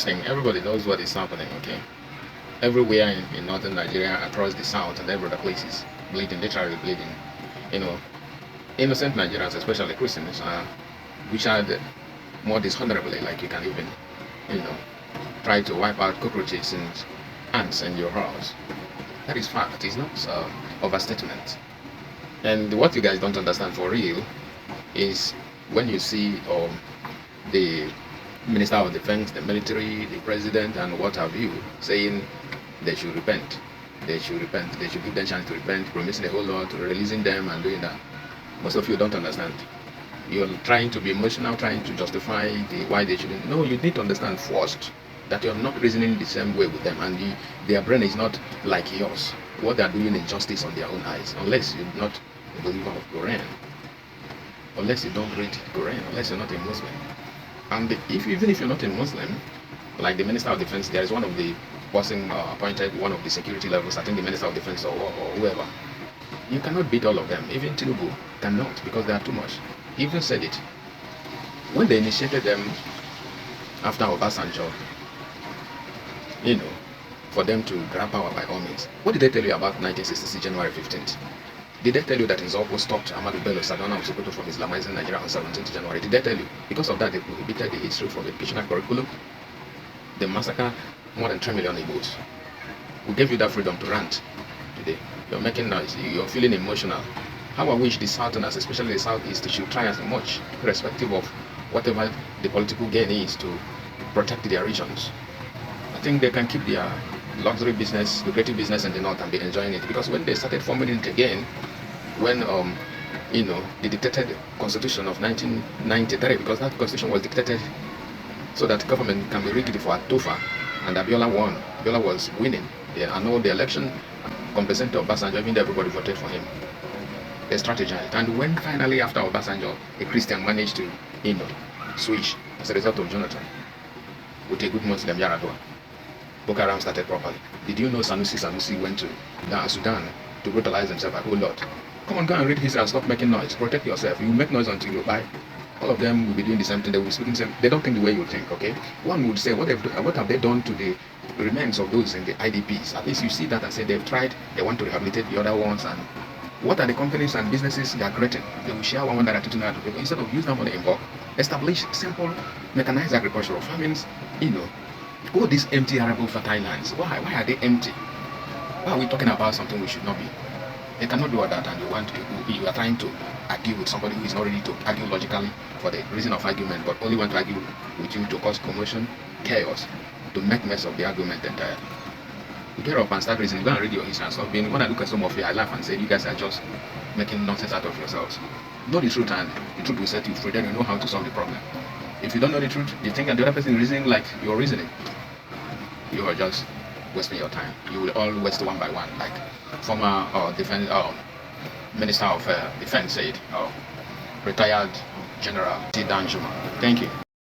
next thing, everybody knows what is happening, okay? Everywhere in northern Nigeria, across the south and every other places, bleeding, literally bleeding. You know, innocent Nigerians, especially Christians, are butchered more dishonorably, like you can even, you know, try to wipe out cockroaches and ants in your house. That is fact. It's not overstatement. And what you guys don't understand for real is when you see the Minister of Defense, the military, the president, and what have you saying they should repent. They should repent. They should give them a chance to repent, promising a whole lot, releasing them and doing that. Most of you don't understand. You're trying to be emotional, trying to justify why they shouldn't. No, you need to understand first that you're not reasoning the same way with them, and their brain is not like yours. What they're doing is justice on their own eyes, unless you're not a believer of Quran, unless you don't read Quran, unless you're not a Muslim. And even if you're not a Muslim, like the Minister of Defense, there is one of the person appointed one of the security levels, I think the Minister of Defense or whoever. You cannot beat all of them. Even Tinubu cannot, because they are too much. He even said it. When they initiated them after Obasanjo, for them to grab power by all means. What did they tell you about 1966 January 15th? Did they tell you that Nzọụkwụ stopped Ahmadu Bello Sardauna of Sokoto from Islamizing Nigeria on 17th January? Did they tell you? Because of that, they prohibited the history from educational curriculum. They massacred more than 3 million Igbos. We gave you that freedom to rant today. You're making noise. You're feeling emotional. How I wish the Southerners, especially the Southeast, should try as much, irrespective of whatever the political gain is, to protect their regions. I think they can keep their luxury business, lucrative business in the north and be enjoying it. Because when they started forming it again, when the dictated constitution of 1993, because that constitution was dictated so that government can be rigged for Atofa, and Abiola won. Abiola was winning. They annulled the election, complacent to Obasanjo, even though everybody voted for him. They strategized. And when finally after Obasanjo, a Christian managed to, switch as a result of Jonathan, with a good Muslim, Yaradua, Boko Haram started properly. Did you know Sanusi went to Sudan to brutalize himself a whole lot? Come on, go and read history and stop making noise. Protect yourself. You make noise until you buy. All of them will be doing the same thing. They will be speaking the same. They don't think the way you think, okay? One would say, what have they done to the remains of those in the IDPs? At least you see that and say they've tried, they want to rehabilitate the other ones. And what are the companies and businesses they are creating? They will share one that to people. Instead of use that money in bulk, establish simple mechanized agricultural farmings, all these empty arable fertile lands. Why are they empty? Why are we talking about something we should not be? They cannot do all that, and you are trying to argue with somebody who is not ready to argue logically for the reason of argument, but only want to argue with you to cause commotion, chaos, to make mess of the argument entirely. You get up and start reasoning, go and read your history and stuff. When I look at some of you, I laugh and say, you guys are just making nonsense out of yourselves. Know the truth, and the truth will set you free. Then you know how to solve the problem. If you don't know the truth, you think that the other person is reasoning like you're reasoning, you are just wasting your time. You will all waste one by one, like former defense Minister of Defense said, retired General T. Danjuma. Thank you.